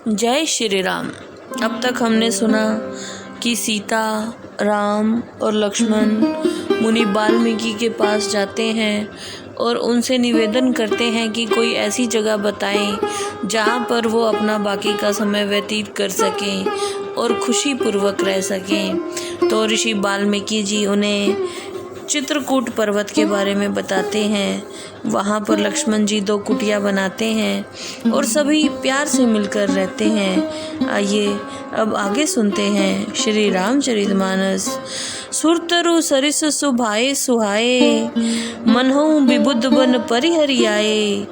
जय श्री राम। अब तक हमने सुना कि सीता, राम और लक्ष्मण मुनि वाल्मीकि के पास जाते हैं और उनसे निवेदन करते हैं कि कोई ऐसी जगह बताएं जहां पर वो अपना बाकी का समय व्यतीत कर सकें और खुशी पूर्वक रह सकें। तो ऋषि वाल्मीकि जी उन्हें चित्रकूट पर्वत के बारे में बताते हैं। वहाँ पर लक्ष्मण जी 2 कुटिया बनाते हैं और सभी प्यार से मिलकर रहते हैं। आइए अब आगे सुनते हैं श्री रामचरितमानस। सुरतरु सरिस सुभाए सुहाए, मनहु विबुध बन परिहरियाए।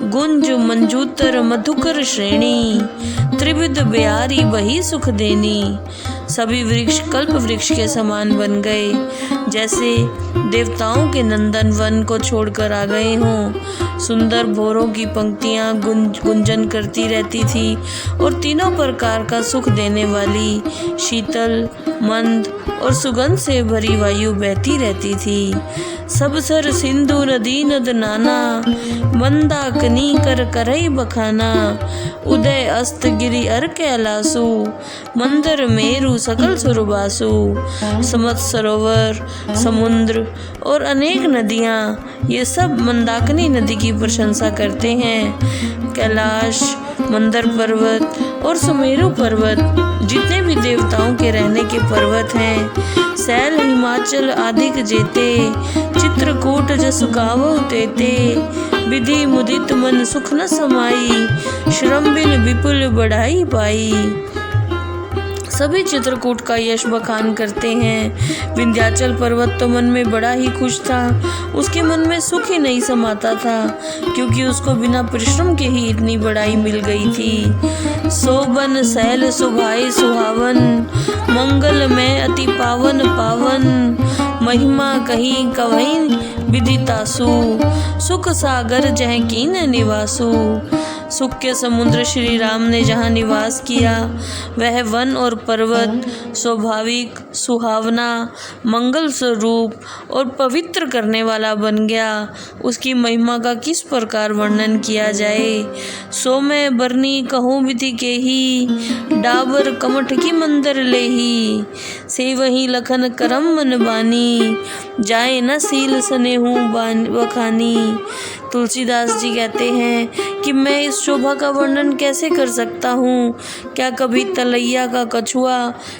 गुंज मंजूतर मधुकर श्रेणी, त्रिविध बिहारी वही सुख देनी। सभी वृक्ष कल्प वृक्ष के समान बन गए, जैसे देवताओं के नंदन वन को छोड़कर आ गए हों। सुंदर भोरों की पंक्तियां गुंजन करती रहती थी और तीनों प्रकार का सुख देने वाली शीतल, मंद और सुगंध से भरी वायु बहती रहती थी। सब सर सिंधु नदी नद नाना, मंदाकिनी कर करई बखाना। उदय अस्त गिरि अर कैलासु, मंदर मेरु सकल सुरबासु। समत सरोवर, समुद्र और अनेक नदियाँ, ये सब मंदाकिनी नदी की प्रशंसा करते हैं। कैलाश, मंदर पर्वत और सुमेरु पर्वत, जितने भी देवताओं के रहने के पर्वत हैं, सैल हिमाचल आदिक जेते। चित्रकूट जसु गावो तेते, विधि मुदित मन सुख न समाई। श्रम बिन विपुल बढ़ाई पाई। सभी चित्रकूट का यश बखान करते हैं। विंध्याचल पर्वत तो मन में बड़ा ही खुश था। उसके मन में सुख ही नहीं समाता था, क्योंकि उसको बिना परिश्रम के ही इतनी बड़ाई मिल गई थी। सोबन सैल सुभाए सुहावन, मंगल में अति पावन पावन। महिमा कहीं कवहीं विदितासु, सुख सागर जह कीन निवासु। सुख के समुद्र श्री राम ने जहाँ निवास किया, वह वन और पर्वत स्वाभाविक, सुहावना, मंगल स्वरूप और पवित्र करने वाला बन गया। उसकी महिमा का किस प्रकार वर्णन किया जाए। सो मैं बरनी कहूँ विधि के ही, डाबर कमठ की मंदिर ले ही। से वही लखन करम मन बानी, जाए न सील सने हूँ बखानी। तुलसीदास जी कहते हैं कि मैं इस शोभा का वर्णन कैसे कर सकता हूँ। क्या कभी तलैया का कछुआ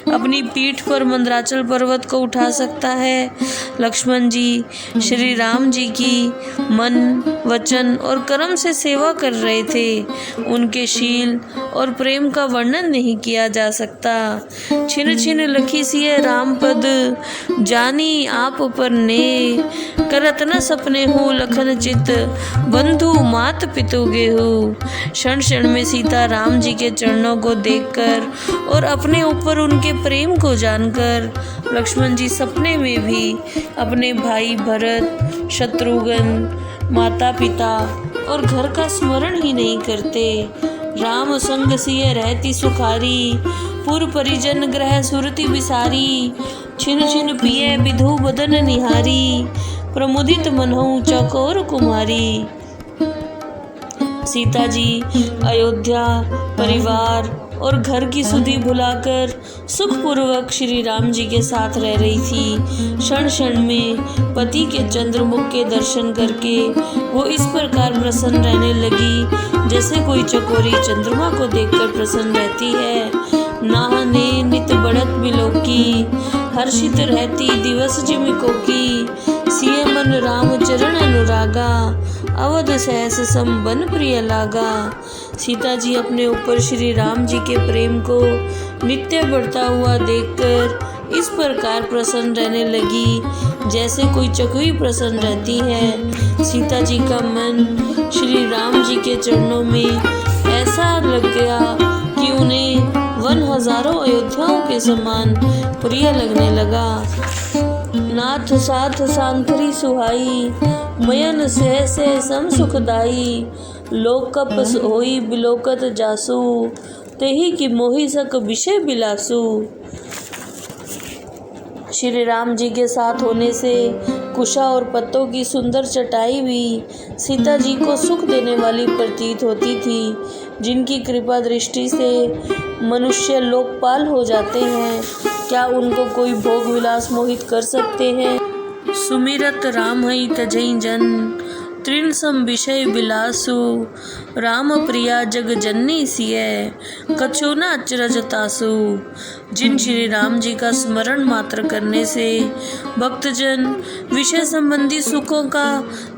अपनी पीठ पर मंदराचल पर्वत को उठा सकता है। लक्ष्मण जी श्री राम जी की मन, वचन और कर्म से सेवा कर रहे थे। उनके शील और प्रेम का वर्णन नहीं किया जा सकता। छिन छिन लखी सिय राम पद, जानी आप पर ने। करत न सपने हो लखन चित, बंधु मात पितु गेहू। क्षण क्षण में सीता राम जी के चरणों को देखकर और अपने ऊपर उनके प्रेम को जानकर लक्ष्मण जी सपने में भी अपने भाई भरत, शत्रुघ्न, माता पिता और घर का स्मरण ही नहीं करते। राम संग सिय रहती सुखारी, पुर परिजन ग्रह सुरति विसारी। छिन छिन पिए विधु बदन निहारी, प्रमुदित मनहु चकोर कुमारी। सीता जी अयोध्या, परिवार और घर की सुधि भुलाकर सुखपूर्वक श्री राम जी के साथ रह रही थी। क्षण क्षण में पति के चंद्रमुख के दर्शन करके वो इस प्रकार प्रसन्न रहने लगी, जैसे कोई चकोरी चंद्रमा को देखकर प्रसन्न रहती है। नाहने नित बढ़त बिलोकी, हर्षित रहती दिवस जिमिको की। सिय मन राम चरण अनुरागा, अवध सहस सम बन प्रिय लागा। सीता जी अपने ऊपर श्री राम जी के प्रेम को नित्य बढ़ता हुआ देखकर इस प्रकार प्रसन्न रहने लगी, जैसे कोई चकोरी प्रसन्न रहती है। सीता जी का मन श्री राम जी के चरणों में ऐसा लग गया कि उन्हें वन हजारों अयोध्याओं के समान प्रिय लगने लगा। नाथ साथ सांथरी सुहाई, मयन सह से सम सुखदाई। लोक कपस होई बिलोकत जासु, तेहि की मोहि सक विषय बिलासु। श्री राम जी के साथ होने से कुशा और पत्तों की सुंदर चटाई भी सीता जी को सुख देने वाली प्रतीत होती थी, जिनकी कृपा दृष्टि से मनुष्य लोकपाल हो जाते हैं। क्या उनको कोई भोग विलास मोहित कर सकते हैं? सुमिरत राम हई तजई जन, तृण सम विषय बिलासु, राम प्रिया जग जननी सिय, कछु न अचरज तासु। जिन श्री राम जी का स्मरण मात्र करने से भक्तजन विषय संबंधी सुखों का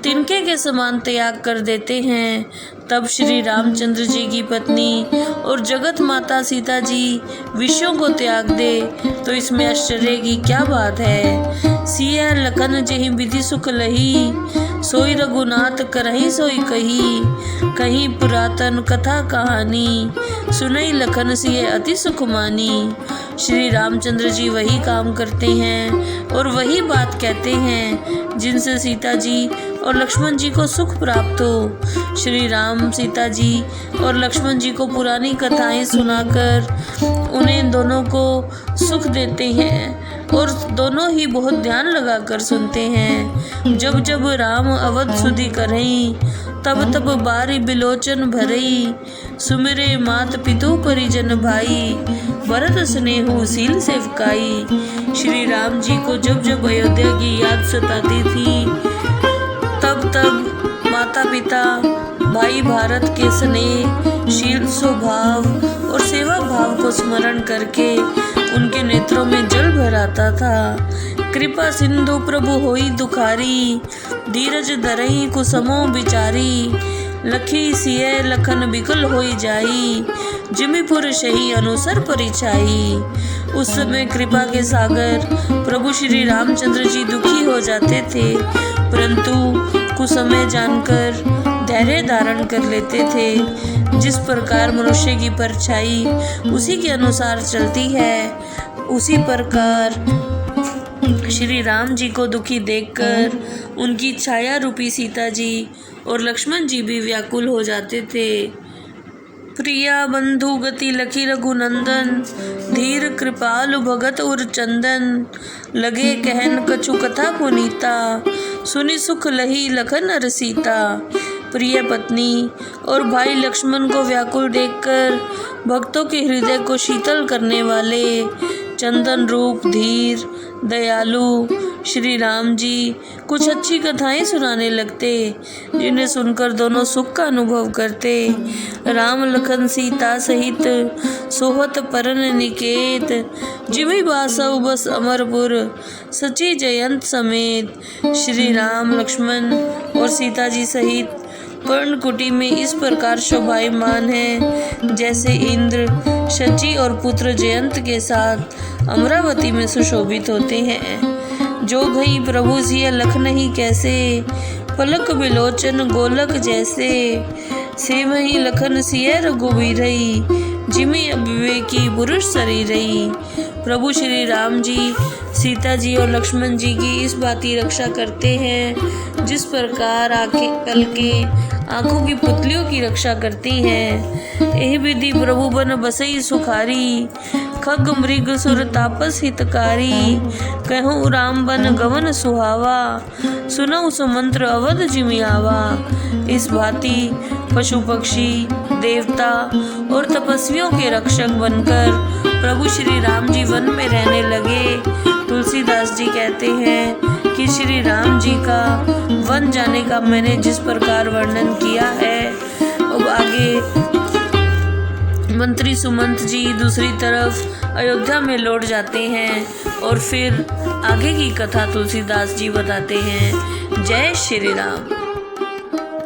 तिनके के समान त्याग कर देते हैं, तब श्री रामचंद्र जी की पत्नी और जगत माता सीता जी विषयों को त्याग दे तो इसमें आश्चर्य की क्या बात है। सिया लखन जहि विधि सुख लही, सोई रघुनाथ करहि सोई कही, कहीं पुरातन कथा कहानी, सुनई लखन सिय अति सुख मानी। श्री रामचंद्र जी वही काम करते हैं और वही बात कहते हैं जिनसे सीता जी और लक्ष्मण जी को सुख प्राप्त हो। श्री राम सीता जी और लक्ष्मण जी को पुरानी कथाएं सुनाकर उन्हें दोनों को सुख देते हैं और दोनों ही बहुत ध्यान लगाकर सुनते हैं। जब जब राम अवध सुधि करई, तब तब बारी बिलोचन भरई, सुमिरे मात पितु परिजन भाई, भरत स्नेहु सील सेवकाई। श्री राम जी को जब जब अयोध्या की याद सताती थी, तब तब माता पिता भाई भारत के स्नेह, शील स्वभाव और सेवा भाव को स्मरण करके उनके नेत्रों में जल भर आता था। कृपा सिंधु प्रभु होई दुखारी, धीरज धरई कुसमो बिचारी, लखी सिय लखन बिकल होई जाई, जिमिपुर शही अनुसर परिछाई। उस समय कृपा के सागर प्रभु श्री रामचंद्र जी दुखी हो जाते थे, परंतु कुछ समय जानकर धैर्य धारण कर लेते थे। जिस प्रकार मनुष्य की परछाई उसी के अनुसार चलती है, उसी प्रकार श्री राम जी को दुखी देखकर उनकी छाया रूपी सीता जी और लक्ष्मण जी भी व्याकुल हो जाते थे। प्रिया बंधु गति लखी रघुनंदन, धीर कृपालु भगत उर चंदन, लगे कहन कछु कथा पुनीता, सुनि सुख लही लखन अर सीता। प्रिय पत्नी और भाई लक्ष्मण को व्याकुल देखकर भक्तों के हृदय को शीतल करने वाले चंदन रूप धीर दयालु श्री राम जी कुछ अच्छी कथाएं सुनाने लगते, जिन्हें सुनकर दोनों सुख का अनुभव करते। राम लखन सीता सहित सोहत परन निकेत, जिमि बासव बस अमरपुर, सची जयंत समेत। श्री राम लक्ष्मण और सीता जी सहित पर्णकुटी में इस प्रकार शोभायमान है जैसे इंद्र शची और पुत्र जयंत के साथ अमरावती में सुशोभित होते हैं। जो भई प्रभु सिय लख नहीं कैसे, पलक बिलोचन गोलक जैसे, से वही लखन सिय रघुवीरई, जिमि अविवेकी पुरुष शरीरई। प्रभु श्री राम जी सीता जी और लक्ष्मण जी की इस बाती रक्षा करते हैं जिस प्रकार आंखों की पुतलियों की रक्षा करती हैं। यही विधि प्रभु बन बसई सुखारी, खग मृग सुर तापस हितकारी, कहूँ राम बन गवन सुहावा, सुनऊ सुमंत्र अवध जिमियावा। इस भांति पशु पक्षी देवता और तपस्वियों के रक्षक बनकर प्रभु श्री राम जी वन में रहने लगे। तुलसीदास जी कहते हैं कि श्री राम जी का वन जाने का मैंने जिस प्रकार वर्णन किया है, अब आगे मंत्री सुमंत जी दूसरी तरफ अयोध्या में लौट जाते हैं और फिर आगे की कथा तुलसीदास जी बताते हैं। जय श्री राम।